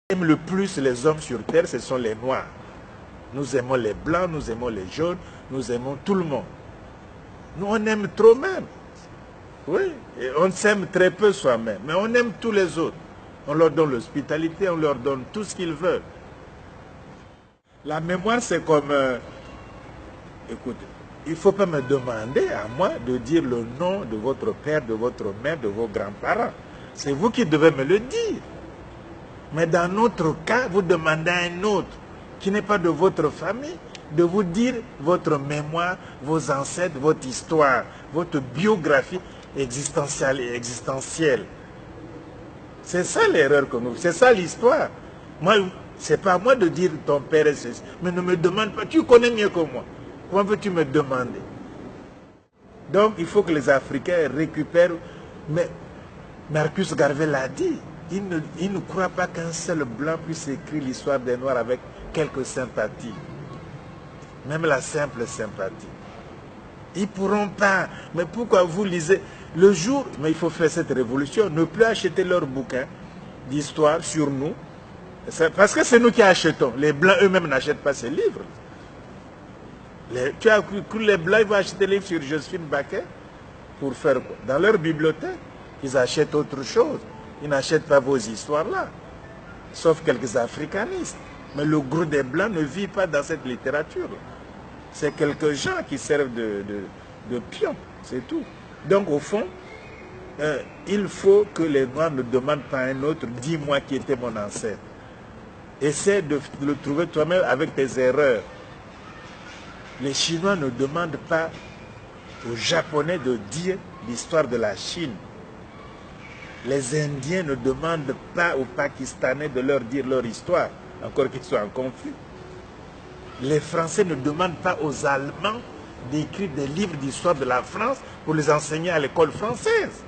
aime le plus les hommes sur terre, ce sont les noirs. Nous aimons les blancs, nous aimons les jaunes, nous aimons tout le monde. Nous, on aime trop même. Oui, et on s'aime très peu soi-même, mais on aime tous les autres. On leur donne l'hospitalité, on leur donne tout ce qu'ils veulent. La mémoire, c'est comme... écoute, il ne faut pas me demander à moi de dire le nom de votre père, de votre mère, de vos grands-parents. C'est vous qui devez me le dire. Mais dans notre cas, vous demandez à un autre qui n'est pas de votre famille de vous dire votre mémoire, vos ancêtres, votre histoire, votre biographie existentielle et existentielle. C'est ça l'erreur que nous... C'est ça l'histoire. Moi, c'est pas à moi de dire ton père est ceci. Mais ne me demande pas. Tu connais mieux que moi. Comment veux-tu me demander? Donc, il faut que les Africains récupèrent... Mais Marcus Garvey l'a dit. Il ne croit pas qu'un seul blanc puisse écrire l'histoire des Noirs avec quelques sympathies. Même la simple sympathie. Ils ne pourront pas. Mais pourquoi vous lisez le jour, mais il faut faire cette révolution, ne plus acheter leurs bouquins d'histoire sur nous. Parce que c'est nous qui achetons. Les Blancs eux-mêmes n'achètent pas ces livres. Tu as cru que les Blancs ils vont acheter des livres sur Joséphine Baker pour faire quoi? Dans leur bibliothèque, ils achètent autre chose. Ils n'achètent pas vos histoires-là. Sauf quelques africanistes. Mais le gros des Blancs ne vit pas dans cette littérature. C'est quelques gens qui servent de pions, c'est tout. Donc au fond, il faut que les Noirs ne demandent pas à un autre, dis-moi qui était mon ancêtre. Essaie de le trouver toi-même avec tes erreurs. Les Chinois ne demandent pas aux Japonais de dire l'histoire de la Chine. Les Indiens ne demandent pas aux Pakistanais de leur dire leur histoire, encore qu'ils soient en conflit. Les Français ne demandent pas aux Allemands d'écrire des livres d'histoire de la France pour les enseigner à l'école française.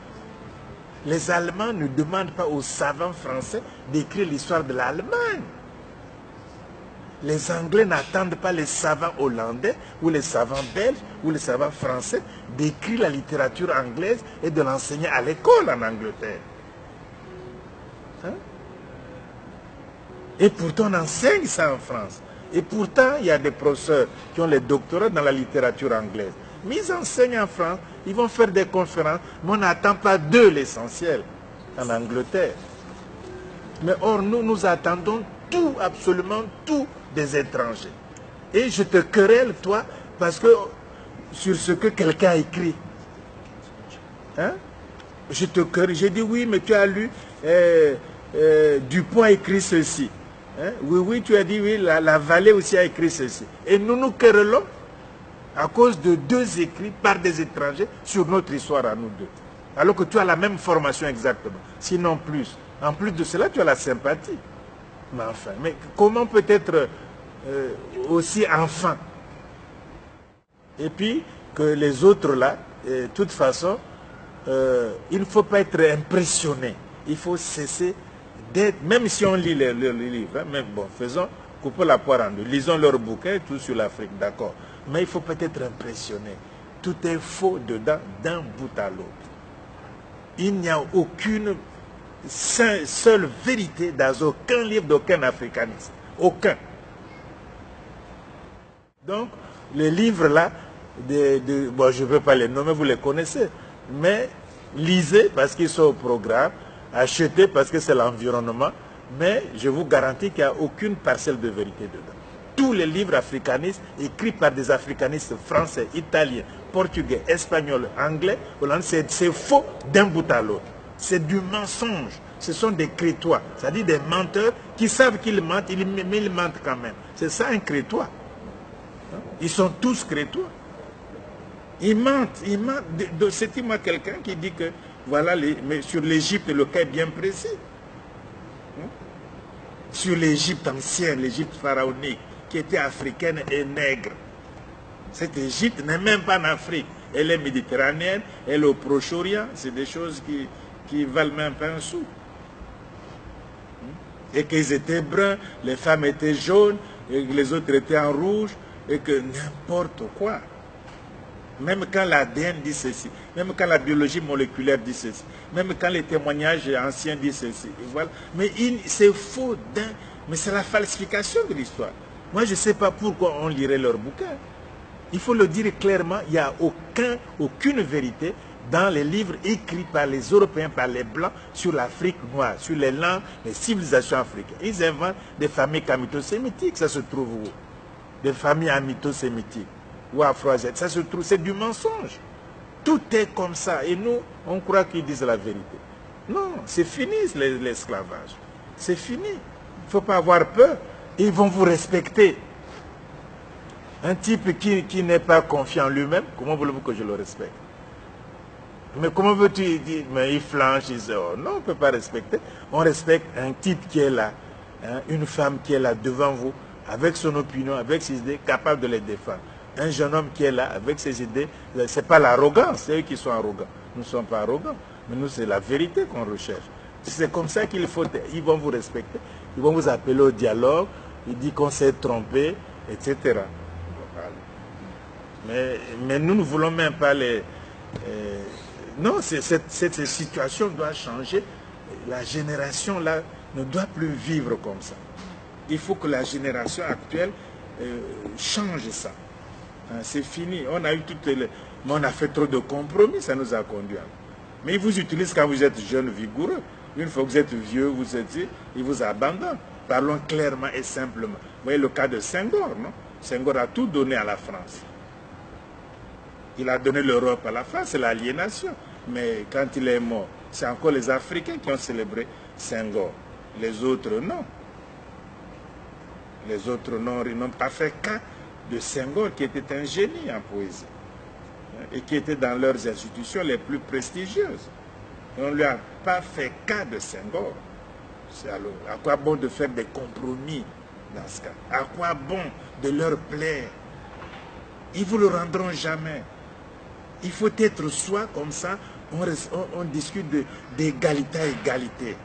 Les Allemands ne demandent pas aux savants français d'écrire l'histoire de l'Allemagne. Les Anglais n'attendent pas les savants hollandais ou les savants belges ou les savants français d'écrire la littérature anglaise et de l'enseigner à l'école en Angleterre. Hein? Et pourtant on enseigne ça en France. Et pourtant il y a des professeurs qui ont les doctorats dans la littérature anglaise. Mais ils enseignent en France, ils vont faire des conférences, mais on n'attend pas d'eux l'essentiel en Angleterre. Mais or nous attendons tout, absolument tout des étrangers. Et je te querelle, toi, parce que sur ce que quelqu'un a écrit. Hein? Je te querelle, j'ai dit oui, mais tu as lu, Dupont a écrit ceci. Hein? Oui, tu as dit oui, la Vallée aussi a écrit ceci. Et nous nous querellons à cause de deux écrits par des étrangers sur notre histoire à nous deux. Alors que tu as la même formation exactement, sinon plus. En plus de cela, tu as la sympathie. Mais enfin, mais comment peut être aussi enfant? Et puis, que les autres là, de toute façon, il ne faut pas être impressionné. Il faut cesser d'être, même si on lit les livres, hein, même bon, coupons la poire en deux, lisons leurs bouquins, tout sur l'Afrique, d'accord. Mais il faut pas être impressionné. Tout est faux dedans, d'un bout à l'autre. Il n'y a aucune seule vérité dans aucun livre d'aucun africaniste. Aucun. Donc, les livres là, bon, je ne veux pas les nommer, vous les connaissez, mais lisez parce qu'ils sont au programme, achetez parce que c'est l'environnement, mais je vous garantis qu'il n'y a aucune parcelle de vérité dedans. Tous les livres africanistes, écrits par des africanistes français, italiens, portugais, espagnols, anglais, c'est faux d'un bout à l'autre. C'est du mensonge. Ce sont des crétois, c'est-à-dire des menteurs qui savent qu'ils mentent, mais ils mentent quand même. C'est ça un crétois. Ils sont tous crétois. Ils mentent, ils mentent. C'était moi quelqu'un qui dit que, voilà, mais sur l'Égypte, le cas est bien précis. Sur l'Égypte ancienne, l'Égypte pharaonique, qui était africaine et nègre. Cette Égypte n'est même pas en Afrique. Elle est méditerranéenne, elle est au Proche-Orient. C'est des choses qui valent même pas un sou. Et qu'ils étaient bruns, les femmes étaient jaunes, et les autres étaient en rouge, et que n'importe quoi. Même quand l'ADN dit ceci, même quand la biologie moléculaire dit ceci, même quand les témoignages anciens disent ceci. Voilà. Mais c'est faux, mais c'est la falsification de l'histoire. Moi, je ne sais pas pourquoi on lirait leurs bouquins. Il faut le dire clairement, il n'y a aucune vérité dans les livres écrits par les Européens, par les Blancs, sur l'Afrique noire, sur les langues, les civilisations africaines. Ils inventent des familles camito-sémitiques, ça se trouve où? Des familles amito-sémitiques ou afro-asiatiques, ça se trouve, c'est du mensonge. Tout est comme ça, et nous, on croit qu'ils disent la vérité. Non, c'est fini l'esclavage. C'est fini. Il ne faut pas avoir peur. Ils vont vous respecter. Un type qui n'est pas confiant en lui-même, comment voulez-vous que je le respecte? Mais comment veux-tu dire? Mais il flanche, il dit, oh, non, on ne peut pas respecter. On respecte un type qui est là, hein, une femme qui est là devant vous, avec son opinion, avec ses idées, capable de les défendre. Un jeune homme qui est là, avec ses idées, ce n'est pas l'arrogance, c'est eux qui sont arrogants. Nous ne sommes pas arrogants, mais nous, c'est la vérité qu'on recherche. C'est comme ça qu'il faut, ils vont vous respecter, ils vont vous appeler au dialogue, ils disent qu'on s'est trompé, etc. Mais nous ne voulons même pas les... non, cette situation doit changer. La génération là ne doit plus vivre comme ça. Il faut que la génération actuelle change ça. Hein, c'est fini. On a eu toutes les... Mais on a fait trop de compromis, ça nous a conduit. Mais ils vous utilisent quand vous êtes jeune, vigoureux. Une fois que vous êtes vieux, vous êtes... ils vous abandonnent. Parlons clairement et simplement. Vous voyez le cas de Senghor, non? Senghor a tout donné à la France. Il a donné l'Europe à la France, c'est l'aliénation. Mais quand il est mort, c'est encore les Africains qui ont célébré Senghor. Les autres, non. Les autres, non, ils n'ont pas fait cas de Senghor, qui était un génie en poésie. Et qui était dans leurs institutions les plus prestigieuses. Et on ne lui a pas fait cas de Senghor. Alors, à quoi bon de faire des compromis dans ce cas? À quoi bon de leur plaire? Ils ne vous le rendront jamais. Il faut être soi, comme ça, on discute d'égalité à égalité.